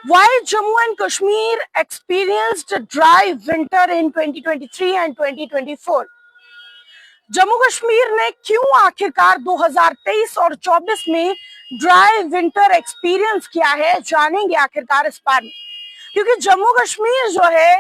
Why Jammu and Kashmir experienced a dry winter in 2023 and 2024? Jammu Kashmir ने क्यों आखिरकार 2023 और 24 में ड्राई विंटर एक्सपीरियंस किया है, जानेंगे आखिरकार इस बार में। क्योंकि जम्मू कश्मीर जो है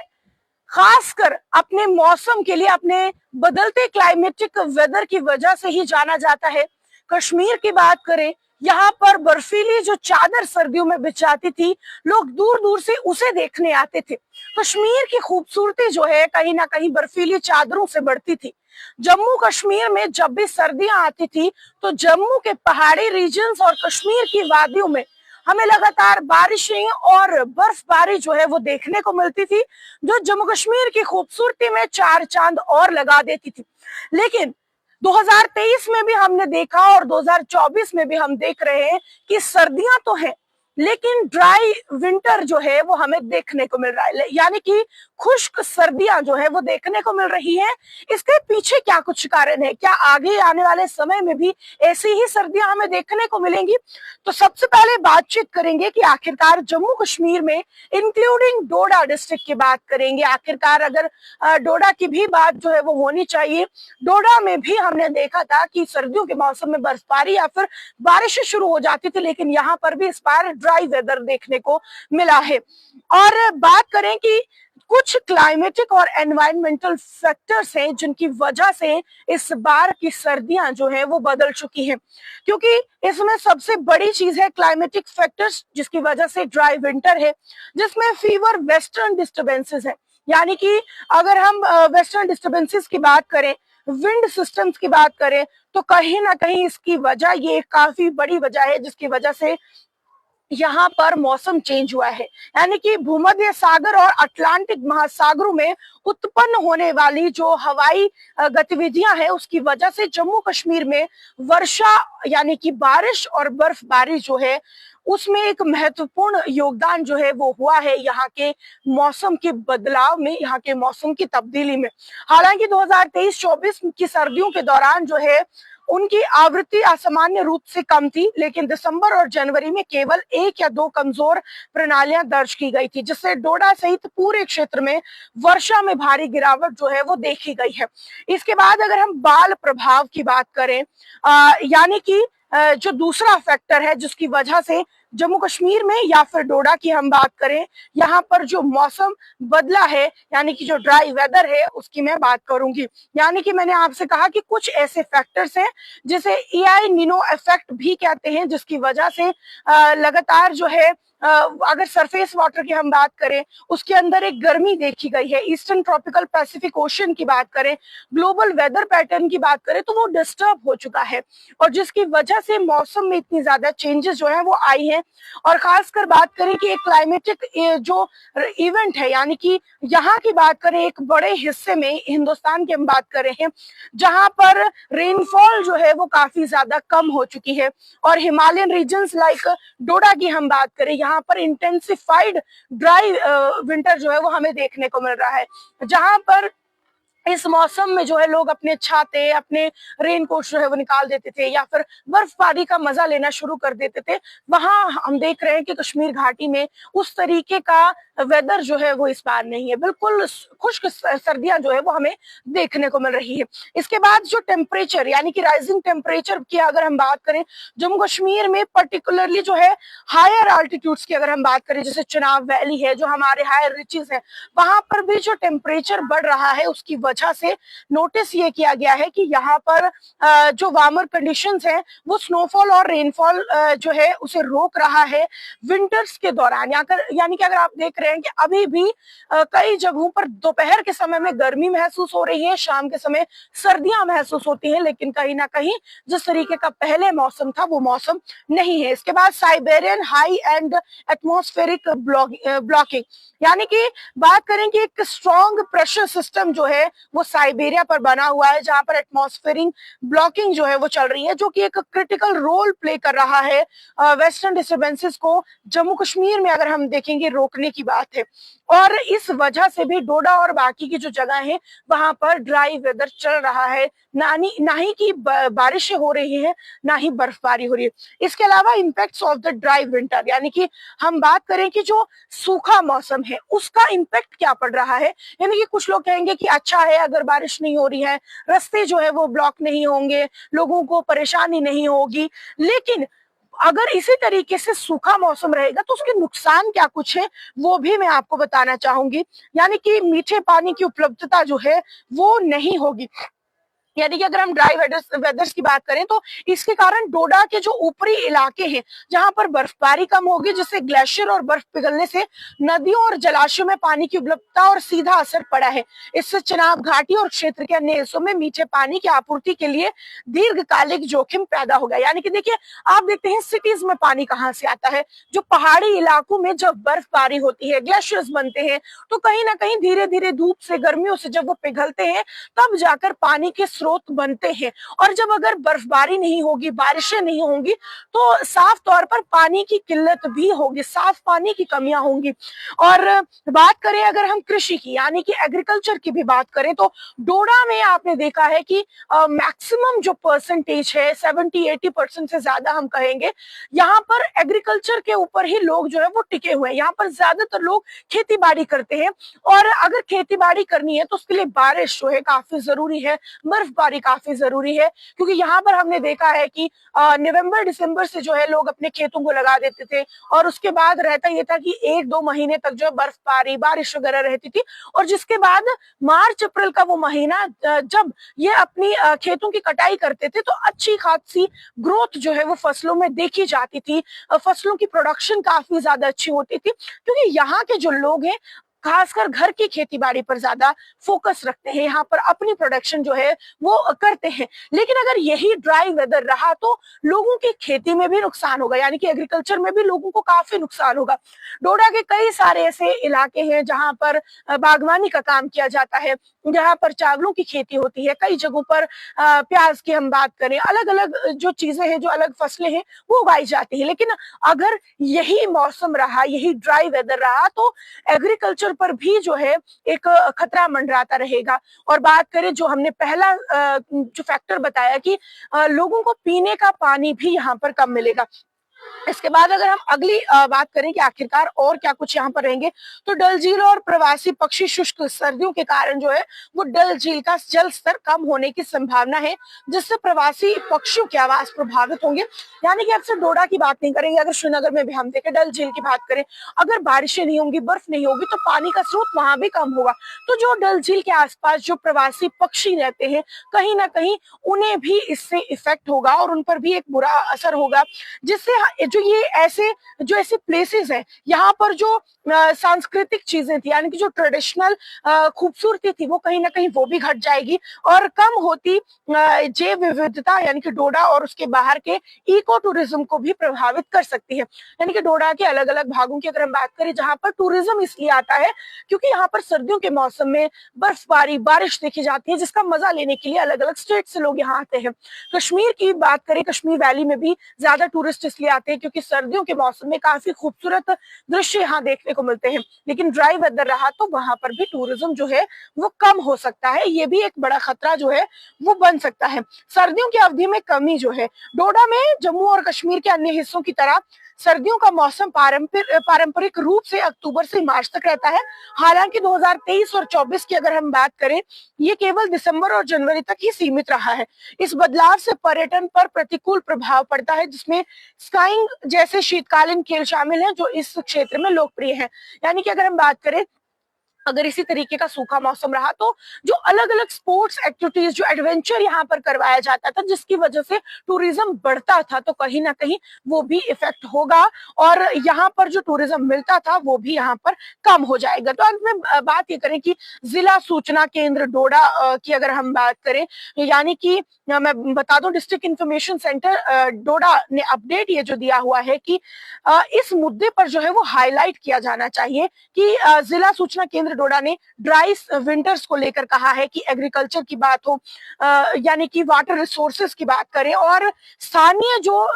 खासकर अपने मौसम के लिए, अपने बदलते क्लाइमेटिक वेदर की वजह से ही जाना जाता है। कश्मीर की बात करें, यहाँ पर बर्फीली जो चादर सर्दियों में बिछाती थी, लोग दूर दूर से उसे देखने आते थे। कश्मीर की खूबसूरती जो है कहीं ना कहीं बर्फीली चादरों से बढ़ती थी। जम्मू कश्मीर में जब भी सर्दियां आती थी तो जम्मू के पहाड़ी रीजन्स और कश्मीर की वादियों में हमें लगातार बारिशें और बर्फबारी जो है वो देखने को मिलती थी, जो जम्मू कश्मीर की खूबसूरती में चार चांद और लगा देती थी। लेकिन 2023 में भी हमने देखा और 2024 में भी हम देख रहे हैं कि सर्दियां तो हैं, लेकिन ड्राई विंटर जो है वो हमें देखने को मिल रहा है, यानी कि खुश्क सर्दियां जो है वो देखने को मिल रही हैं। इसके पीछे क्या कुछ कारण है? क्या आगे आने वाले समय में भी ऐसी ही सर्दियां हमें देखने को मिलेंगी? तो सबसे पहले बातचीत करेंगे कि आखिरकार जम्मू कश्मीर में, इंक्लूडिंग डोडा डिस्ट्रिक्ट की बात करेंगे। आखिरकार अगर डोडा की भी बात जो है वो होनी चाहिए। डोडा में भी हमने देखा था कि सर्दियों के मौसम में बर्फबारी या फिर बारिशें शुरू हो जाती थी, लेकिन यहाँ पर भी इस बार ड्राई वेदर देखने को मिला है। और बात करें कि कुछ क्लाइमेटिक और एनवायरमेंटल फैक्टर्स हैं जिनकी वजह से इस बार की सर्दियां जो है वो बदल चुकी हैं, क्योंकि इसमें सबसे बड़ी चीज है क्लाइमेटिक फैक्टर्स, जिसकी वजह से ड्राई विंटर है, जिसमें फीवर वेस्टर्न डिस्टर्बेंसेस है। यानी कि अगर हम वेस्टर्न डिस्टर्बेंसेस की बात करें, विंड सिस्टम्स की बात करें, तो कहीं ना कहीं इसकी वजह, ये काफी बड़ी वजह है जिसकी वजह से यहाँ पर मौसम चेंज हुआ है। यानी कि भूमध्य सागर और अटलांटिक महासागरों में उत्पन्न होने वाली जो हवाई गतिविधियां हैं, उसकी वजह से जम्मू कश्मीर में वर्षा यानी कि बारिश और बर्फबारी जो है उसमें एक महत्वपूर्ण योगदान जो है वो हुआ है यहाँ के मौसम के बदलाव में, यहाँ के मौसम की तब्दीली में। हालांकि 2023-24 की सर्दियों के दौरान जो है उनकी आवृत्ति असामान्य रूप से कम थी, लेकिन दिसंबर और जनवरी में केवल 1 या 2 कमजोर प्रणालियां दर्ज की गई थी, जिससे डोडा सहित पूरे क्षेत्र में वर्षा में भारी गिरावट जो है वो देखी गई है। इसके बाद अगर हम बाल प्रभाव की बात करें, यानी कि जो दूसरा फैक्टर है जिसकी वजह से जम्मू कश्मीर में या फिर डोडा की हम बात करें, यहाँ पर जो मौसम बदला है, यानी कि जो ड्राई वेदर है, उसकी मैं बात करूंगी। यानी कि मैंने आपसे कहा कि कुछ ऐसे फैक्टर्स हैं जिसे एआई निनो इफेक्ट भी कहते हैं, जिसकी वजह से लगातार जो है अगर सरफेस वाटर की हम बात करें, उसके अंदर एक गर्मी देखी गई है। ईस्टर्न ट्रॉपिकल पैसिफिक ओशन की बात करें, ग्लोबल वेदर पैटर्न की बात करें, तो वो डिस्टर्ब हो चुका है और जिसकी वजह से मौसम में इतनी ज्यादा चेंजेस जो है वो आई हैं। और खासकर बात करें कि एक क्लाइमेटिक जो इवेंट है, यानी कि यहाँ की बात करें, एक बड़े हिस्से में हिंदुस्तान की हम बात कर रहे हैं जहां पर रेनफॉल जो है वो काफी ज्यादा कम हो चुकी है। और हिमालयन रीजन्स लाइक डोडा की हम बात करें, यहाँ पर इंटेंसिफाइड ड्राई विंटर जो है वो हमें देखने को मिल रहा है, जहां पर इस मौसम में जो है लोग अपने छाते, अपने रेनकोट जो है वो निकाल देते थे या फिर बर्फबारी का मजा लेना शुरू कर देते थे। वहां हम देख रहे हैं कि कश्मीर घाटी में उस तरीके का वेदर जो है वो इस बार नहीं है। बिल्कुल खुश्क सर्दियां जो है वो हमें देखने को मिल रही है। इसके बाद जो टेम्परेचर, यानी कि राइजिंग टेम्परेचर की अगर हम बात करें, जम्मू कश्मीर में पर्टिकुलरली जो है हायर आल्टीट्यूड्स की अगर हम बात करें, जैसे चिनाब वैली है, जो हमारे हायर रिचेस है, वहां पर भी जो टेम्परेचर बढ़ रहा है उसकी वजह से नोटिस ये किया गया है कि यहाँ पर जो वार्मर कंडीशंस हैं वो स्नोफॉल और रेनफॉल जो है उसे रोक रहा है विंटर्स के दौरान। यानी कि अगर आप देख रहे हैं कि अभी भी कई जगहों पर दोपहर के समय में गर्मी महसूस हो रही है, शाम के समय सर्दियां महसूस होती हैं, लेकिन कहीं ना कहीं जिस तरीके का पहले मौसम था वो मौसम नहीं है। इसके बाद Siberian high and atmospheric blocking, यानी कि बात करें कि एक स्ट्रॉन्ग प्रेशर सिस्टम जो है वो साइबेरिया पर बना हुआ है, जहां पर एटमॉस्फेरिक ब्लॉकिंग जो है वो चल रही है, जो कि एक क्रिटिकल रोल प्ले कर रहा है वेस्टर्न डिस्टर्बेंसेस को जम्मू कश्मीर में अगर हम देखेंगे रोकने की बात है। और इस वजह से भी डोडा और बाकी की जो जगह है वहां पर ड्राई वेदर चल रहा है, ना ही कि बारिशें हो रही है, ना ही बर्फबारी हो रही है। इसके अलावा impacts of the dry winter, यानी कि हम बात करें कि जो सूखा मौसम है उसका इम्पैक्ट क्या पड़ रहा है। यानी कि कुछ लोग कहेंगे कि अच्छा है अगर बारिश नहीं हो रही है, रास्ते जो है वो ब्लॉक नहीं होंगे, लोगों को परेशानी नहीं होगी, लेकिन अगर इसी तरीके से सूखा मौसम रहेगा तो उसके नुकसान क्या कुछ है वो भी मैं आपको बताना चाहूंगी। यानी कि मीठे पानी की उपलब्धता जो है वो नहीं होगी। यानी कि अगर हम ड्राई वेदर्स की बात करें तो इसके कारण डोडा के जो ऊपरी इलाके हैं जहां पर बर्फबारी कम होगी, जिससे ग्लेशियर और बर्फ पिघलने से नदियों और जलाशयों में पानी की उपलब्धता और सीधा असर पड़ा है। इससे चिनाब घाटी और क्षेत्र के अन्य हिस्सों में मीठे पानी की आपूर्ति के लिए दीर्घकालिक जोखिम पैदा होगा। यानी कि देखिए, आप देखते हैं सिटीज में पानी कहाँ से आता है, जो पहाड़ी इलाकों में जब बर्फबारी होती है, ग्लेशियर्स बनते हैं, तो कहीं ना कहीं धीरे धीरे धूप से, गर्मियों से जब वो पिघलते हैं तब जाकर पानी के स्रोत बनते हैं। और जब अगर बर्फबारी नहीं होगी, बारिशें नहीं होंगी, तो साफ तौर पर पानी की किल्लत भी होगी, साफ पानी की कमियां होंगी। और बात करें अगर हम कृषि की, यानी कि एग्रीकल्चर की भी बात करें, तो डोडा में आपने देखा है कि मैक्सिमम जो परसेंटेज है 70-80% से ज्यादा हम कहेंगे, यहाँ पर एग्रीकल्चर के ऊपर ही लोग जो है वो टिके हुए हैं। यहाँ पर ज्यादातर लोग खेती बाड़ी करते हैं, और अगर खेती बाड़ी करनी है तो उसके लिए बारिश जो है काफी जरूरी है, बर्फबारी काफी जरूरी है। क्योंकि यहाँ पर हमने देखा है कि नवंबर दिसंबर से जो है लोग अपने खेतों को लगा देते थे, और उसके बाद रहता ये था कि 1-2 महीने तक जो है बर्फबारी, बारिश वगैरह रहती थी, और जिसके बाद मार्च अप्रैल का वो महीना जब ये अपनी खेतों की कटाई करते थे तो अच्छी खासी ग्रोथ जो है वो फसलों में देखी जाती थी, फसलों की प्रोडक्शन काफी ज्यादा अच्छी होती थी, क्योंकि यहाँ के जो लोग हैं खासकर घर की खेती बाड़ी पर ज्यादा फोकस रखते हैं, यहाँ पर अपनी प्रोडक्शन जो है वो करते हैं। लेकिन अगर यही ड्राई वेदर रहा तो लोगों की खेती में भी नुकसान होगा, यानी कि एग्रीकल्चर में भी लोगों को काफी नुकसान होगा। डोडा के कई सारे ऐसे इलाके हैं जहां पर बागवानी का काम किया जाता है, जहां पर चावलों की खेती होती है, कई जगहों पर प्याज की हम बात करें, अलग अलग जो चीजें हैं, जो अलग फसलें हैं वो उगाई जाती है। लेकिन अगर यही मौसम रहा, यही ड्राई वेदर रहा, तो एग्रीकल्चर पर भी जो है एक खतरा मंडराता रहेगा। और बात करें जो हमने पहला जो फैक्टर बताया कि लोगों को पीने का पानी भी यहाँ पर कम मिलेगा। इसके बाद अगर हम अगली बात करें कि आखिरकार और क्या कुछ यहाँ पर रहेंगे, तो डल झील और प्रवासी पक्षी शुष्क सर्दियों के कारण जो है वो डल झील का जल स्तर कम होने की संभावना है, जिससे प्रवासी पक्षियों की आवास प्रभावित होंगे। यानी कि अब सिर्फ डोडा की बात नहीं करेंगे, अगर श्रीनगर में भी हम देखें, डल झील की बात करें, अगर बारिशें नहीं होंगी, बर्फ नहीं होगी, तो पानी का स्रोत वहां भी कम होगा। तो जो डल झील के आसपास जो प्रवासी पक्षी रहते हैं, कहीं ना कहीं उन्हें भी इससे इफेक्ट होगा और उन पर भी एक बुरा असर होगा, जिससे जो ये ऐसे प्लेसेस हैं, यहाँ पर जो सांस्कृतिक चीजें थी, यानी कि जो ट्रेडिशनल खूबसूरती थी, वो कहीं ना कहीं वो भी घट जाएगी, और कम होती जैव विविधता, यानी कि डोडा और उसके बाहर के इको टूरिज्म को भी प्रभावित कर सकती है। यानी कि डोडा के अलग अलग भागों की अगर हम बात करें, जहां पर टूरिज्म इसलिए आता है क्योंकि यहाँ पर सर्दियों के मौसम में बर्फबारी, बारिश देखी जाती है, जिसका मजा लेने के लिए अलग अलग स्टेट से लोग यहाँ आते हैं। कश्मीर की बात करें, कश्मीर वैली में भी ज्यादा टूरिस्ट इसलिए आते हैं क्योंकि सर्दियों के मौसम में काफी खूबसूरत दृश्य यहाँ देखने को मिलते हैं। लेकिन ड्राई वेदर रहा तो वहां पर भी टूरिज्म जो है वो कम हो सकता है, ये भी एक बड़ा खतरा जो है वो बन सकता है। सर्दियों की अवधि में कमी जो है, डोडा में जम्मू और कश्मीर के अन्य हिस्सों की तरह सर्दियों का मौसम पारंपरिक रूप से अक्टूबर से मार्च तक रहता है। हालांकि 2023 और 24 की अगर हम बात करें, ये केवल दिसंबर और जनवरी तक ही सीमित रहा है। इस बदलाव से पर्यटन पर प्रतिकूल प्रभाव पड़ता है, जिसमें स्काइंग जैसे शीतकालीन खेल शामिल हैं जो इस क्षेत्र में लोकप्रिय हैं। यानी कि अगर हम बात करें, अगर इसी तरीके का सूखा मौसम रहा तो जो अलग अलग स्पोर्ट्स एक्टिविटीज, जो एडवेंचर यहाँ पर करवाया जाता था, जिसकी वजह से टूरिज्म बढ़ता था, तो कहीं ना कहीं वो भी इफेक्ट होगा, और यहाँ पर जो टूरिज्म मिलता था वो भी यहाँ पर कम हो जाएगा। तो अंत में बात ये करें कि जिला सूचना केंद्र डोडा की अगर हम बात करें, यानी कि मैं बता दूं, डिस्ट्रिक्ट इंफॉर्मेशन सेंटर डोडा ने अपडेट ये जो दिया हुआ है कि इस मुद्दे पर जो है वो हाईलाइट किया जाना चाहिए कि जिला सूचना केंद्र चंद्र डोडा ने ड्राई विंटर्स को लेकर कहा है कि एग्रीकल्चर की बात हो, यानी कि वाटर रिसोर्सेज की बात करें, और स्थानीय जो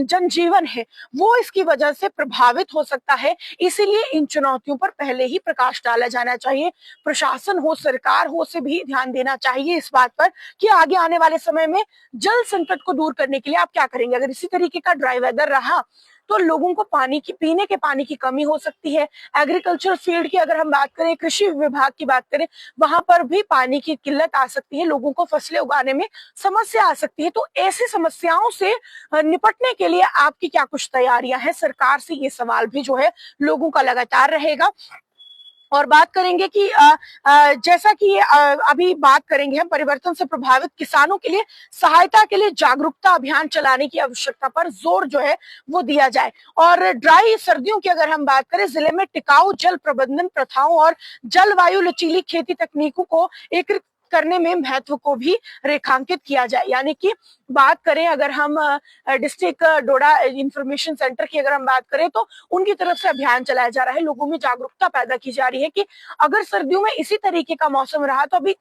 जनजीवन है वो इसकी वजह से प्रभावित हो सकता है। इसीलिए इन चुनौतियों पर पहले ही प्रकाश डाला जाना चाहिए। प्रशासन हो, सरकार हो, से भी ध्यान देना चाहिए इस बात पर कि आगे आने वाले समय में जल संकट को दूर करने के लिए आप क्या करेंगे। अगर इसी तरीके का ड्राई वेदर रहा तो लोगों को पीने के पानी की कमी हो सकती है। एग्रीकल्चर फील्ड की अगर हम बात करें, कृषि विभाग की बात करें, वहां पर भी पानी की किल्लत आ सकती है, लोगों को फसलें उगाने में समस्या आ सकती है। तो ऐसी समस्याओं से निपटने के लिए आपकी क्या कुछ तैयारियां हैं? सरकार से ये सवाल भी जो है लोगों का लगातार रहेगा। और बात करेंगे कि जैसा कि अभी बात करेंगे हम परिवर्तन से प्रभावित किसानों के लिए सहायता के लिए जागरूकता अभियान चलाने की आवश्यकता पर जोर जो है वो दिया जाए। और ड्राई सर्दियों की अगर हम बात करें, जिले में टिकाऊ जल प्रबंधन प्रथाओं और जलवायु लचीली खेती तकनीकों को एकीकृत करने में महत्व को भी रेखांकित किया जाए। यानी कि बात करें अगर हम डिस्ट्रिक्ट डोडा इंफॉर्मेशन सेंटर की अगर हम बात करें तो उनकी तरफ से अभियान चलाया जा रहा है, लोगों में जागरूकता पैदा की जा रही है कि अगर सर्दियों में इसी तरीके का मौसम रहा तो अभी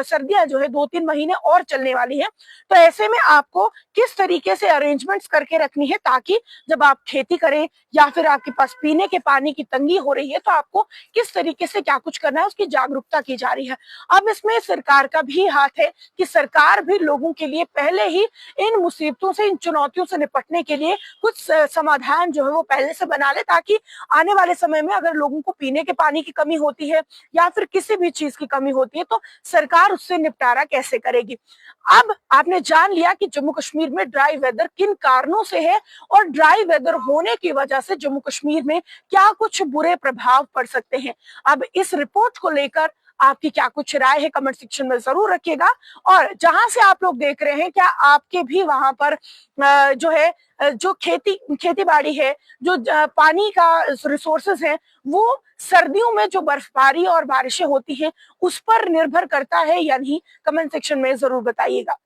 सर्दियां जो है 2-3 महीने और चलने वाली है, तो ऐसे में आपको किस तरीके से अरेंजमेंट्स करके रखनी है ताकि जब आप खेती करें या फिर आपके पास पीने के पानी की तंगी हो रही है तो आपको किस तरीके से क्या कुछ करना है, उसकी जागरूकता की जा रही है। अब इसमें सरकार का भी हाथ है कि सरकार भी लोगों के लिए पहले ही इन मुसीबतों से, इन चुनौतियों से निपटने के लिए कुछ समाधान जो है वो पहले से बना ले, ताकि आने वाले समय में अगर लोगों को पीने के पानी की कमी होती है या फिर किसी भी चीज की कमी होती है तो सरकार उससे निपटारा कैसे करेगी। अब आपने जान लिया कि जम्मू कश्मीर में ड्राई वेदर किन कारणों से है और ड्राई वेदर होने की वजह से जम्मू कश्मीर में क्या कुछ बुरे प्रभाव पड़ सकते हैं। अब इस रिपोर्ट को लेकर आपकी क्या कुछ राय है कमेंट सेक्शन में जरूर रखिएगा। और जहां से आप लोग देख रहे हैं, क्या आपके भी वहां पर जो है जो खेती बाड़ी है, जो पानी का रिसोर्सेज है, वो सर्दियों में जो बर्फबारी और बारिशें होती हैं उस पर निर्भर करता है या नहीं, कमेंट सेक्शन में जरूर बताइएगा।